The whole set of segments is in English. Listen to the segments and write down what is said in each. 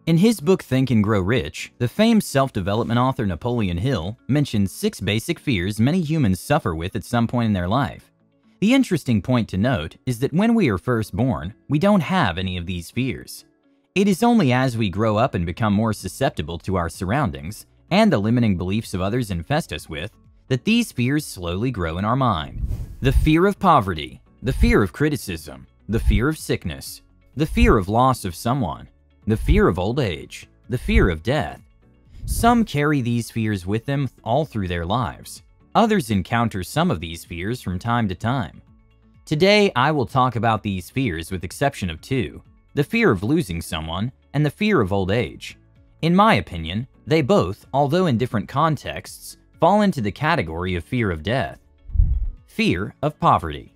In his book Think and Grow Rich, the famed self-development author Napoleon Hill mentioned 6 basic fears many humans suffer with at some point in their life. The interesting point to note is that when we are first born, we don't have any of these fears. It is only as we grow up and become more susceptible to our surroundings and the limiting beliefs of others infest us with that these fears slowly grow in our mind. The fear of poverty, the fear of criticism, the fear of sickness, the fear of loss of someone, the fear of old age, the fear of death. Some carry these fears with them all through their lives. Others encounter some of these fears from time to time. Today, I will talk about these fears with exception of 2, the fear of losing someone and the fear of old age. In my opinion, they both, although in different contexts, fall into the category of fear of death. Fear of poverty.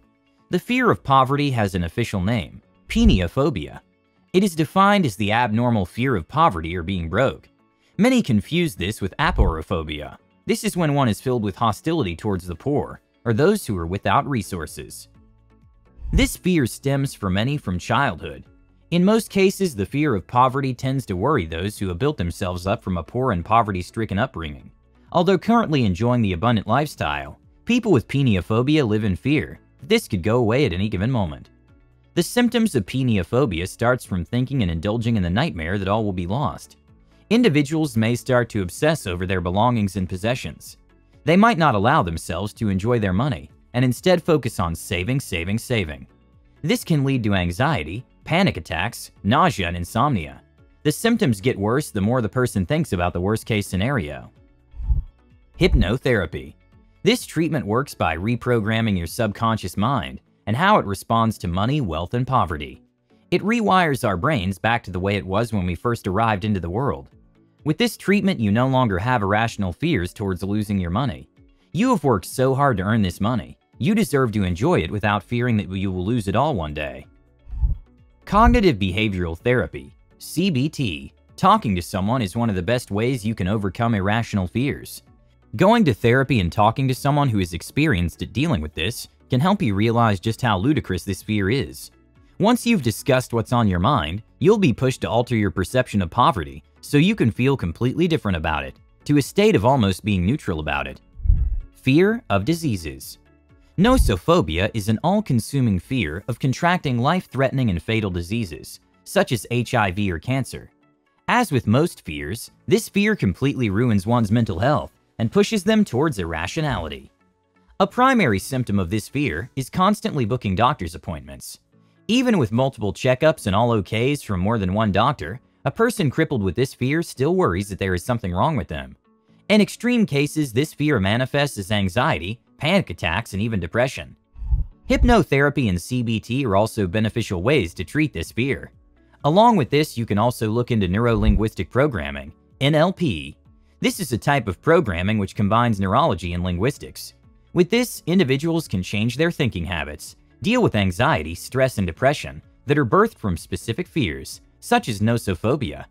The fear of poverty has an official name, peniophobia. It is defined as the abnormal fear of poverty or being broke. Many confuse this with aporophobia. This is when one is filled with hostility towards the poor or those who are without resources. This fear stems for many from childhood. In most cases, the fear of poverty tends to worry those who have built themselves up from a poor and poverty-stricken upbringing. Although currently enjoying the abundant lifestyle, people with peniophobia live in fear that this could go away at any given moment. The symptoms of peniophobia starts from thinking and indulging in the nightmare that all will be lost. Individuals may start to obsess over their belongings and possessions. They might not allow themselves to enjoy their money and instead focus on saving. This can lead to anxiety, panic attacks, nausea, and insomnia. The symptoms get worse the more the person thinks about the worst-case scenario. Hypnotherapy. This treatment works by reprogramming your subconscious mind and how it responds to money, wealth, and poverty. It rewires our brains back to the way it was when we first arrived into the world. With this treatment, you no longer have irrational fears towards losing your money. You have worked so hard to earn this money. You deserve to enjoy it without fearing that you will lose it all one day. Cognitive behavioral therapy, CBT. Talking to someone is one of the best ways you can overcome irrational fears. Going to therapy and talking to someone who is experienced at dealing with this can help you realize just how ludicrous this fear is. Once you've discussed what's on your mind, you'll be pushed to alter your perception of poverty so you can feel completely different about it, to a state of almost being neutral about it. Fear of diseases. Nosophobia is an all-consuming fear of contracting life-threatening and fatal diseases, such as HIV or cancer. As with most fears, this fear completely ruins one's mental health and pushes them towards irrationality. A primary symptom of this fear is constantly booking doctor's appointments. Even with multiple checkups and all okays from more than one doctor, a person crippled with this fear still worries that there is something wrong with them. In extreme cases, this fear manifests as anxiety, panic attacks, and even depression. Hypnotherapy and CBT are also beneficial ways to treat this fear. Along with this, you can also look into neuro-linguistic programming, NLP. This is a type of programming which combines neurology and linguistics. With this, individuals can change their thinking habits, deal with anxiety, stress, and depression that are birthed from specific fears, such as nosophobia.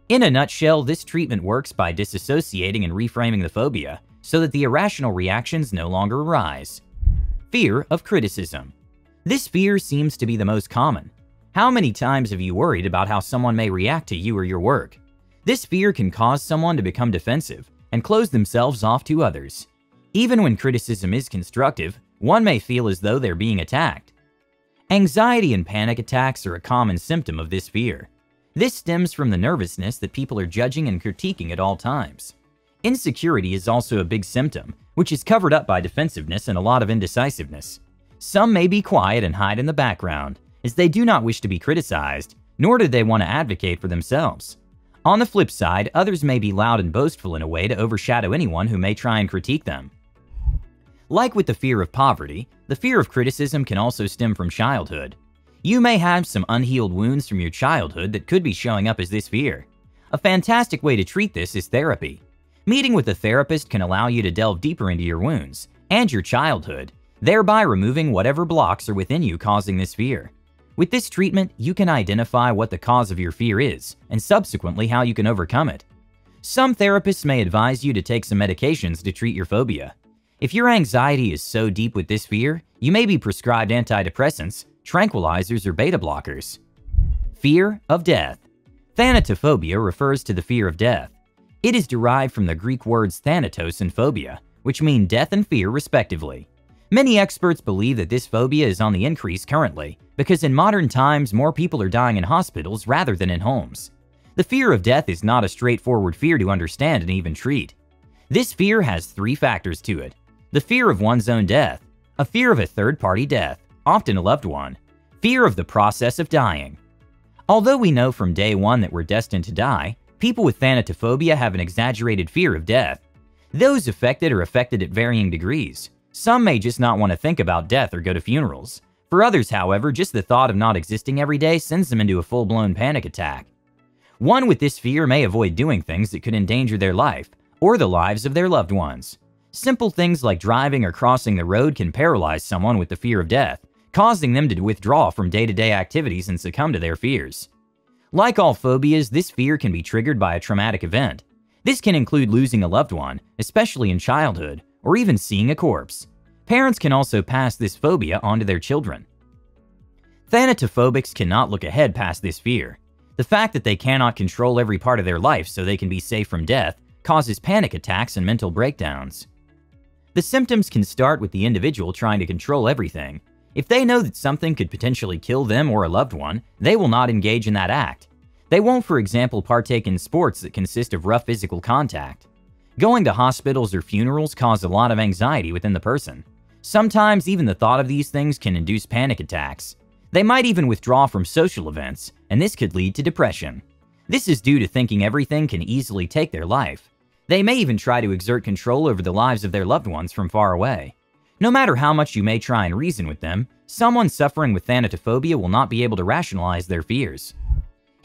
In a nutshell, this treatment works by disassociating and reframing the phobia so that the irrational reactions no longer arise. Fear of criticism. This fear seems to be the most common. How many times have you worried about how someone may react to you or your work? This fear can cause someone to become defensive and close themselves off to others. Even when criticism is constructive, one may feel as though they're being attacked. Anxiety and panic attacks are a common symptom of this fear. This stems from the nervousness that people are judging and critiquing at all times. Insecurity is also a big symptom, which is covered up by defensiveness and a lot of indecisiveness. Some may be quiet and hide in the background, as they do not wish to be criticized, nor do they want to advocate for themselves. On the flip side, others may be loud and boastful in a way to overshadow anyone who may try and critique them. Like with the fear of poverty, the fear of criticism can also stem from childhood. You may have some unhealed wounds from your childhood that could be showing up as this fear. A fantastic way to treat this is therapy. Meeting with a therapist can allow you to delve deeper into your wounds and your childhood, thereby removing whatever blocks are within you causing this fear. With this treatment, you can identify what the cause of your fear is and subsequently how you can overcome it. Some therapists may advise you to take some medications to treat your phobia. If your anxiety is so deep with this fear, you may be prescribed antidepressants, tranquilizers, or beta blockers. Fear of death. Thanatophobia refers to the fear of death. It is derived from the Greek words thanatos and phobia, which mean death and fear respectively. Many experts believe that this phobia is on the increase currently because in modern times more people are dying in hospitals rather than in homes. The fear of death is not a straightforward fear to understand and even treat. This fear has 3 factors to it: the fear of one's own death, a fear of a third-party death, often a loved one, fear of the process of dying. Although we know from day one that we're destined to die, people with thanatophobia have an exaggerated fear of death. Those affected are affected at varying degrees. Some may just not want to think about death or go to funerals. For others, however, just the thought of not existing every day sends them into a full-blown panic attack. One with this fear may avoid doing things that could endanger their life or the lives of their loved ones. Simple things like driving or crossing the road can paralyze someone with the fear of death, causing them to withdraw from day-to-day activities and succumb to their fears. Like all phobias, this fear can be triggered by a traumatic event. This can include losing a loved one, especially in childhood, or even seeing a corpse. Parents can also pass this phobia on to their children. Thanatophobics cannot look ahead past this fear. The fact that they cannot control every part of their life so they can be safe from death causes panic attacks and mental breakdowns. The symptoms can start with the individual trying to control everything. If they know that something could potentially kill them or a loved one, they will not engage in that act. They won't, for example, partake in sports that consist of rough physical contact. Going to hospitals or funerals cause a lot of anxiety within the person. Sometimes even the thought of these things can induce panic attacks. They might even withdraw from social events, and this could lead to depression. This is due to thinking everything can easily take their life. They may even try to exert control over the lives of their loved ones from far away. No matter how much you may try and reason with them, someone suffering with thanatophobia will not be able to rationalize their fears.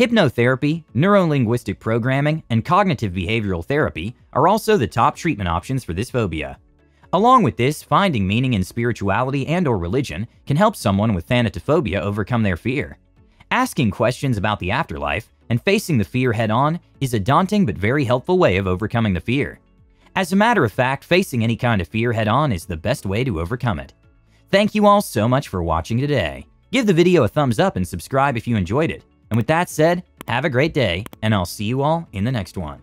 Hypnotherapy, neurolinguistic programming, and cognitive behavioral therapy are also the top treatment options for this phobia. Along with this, finding meaning in spirituality and/or religion can help someone with thanatophobia overcome their fear. Asking questions about the afterlife and facing the fear head-on is a daunting but very helpful way of overcoming the fear. As a matter of fact, facing any kind of fear head-on is the best way to overcome it. Thank you all so much for watching today. Give the video a thumbs up and subscribe if you enjoyed it. And with that said, have a great day, and I'll see you all in the next one.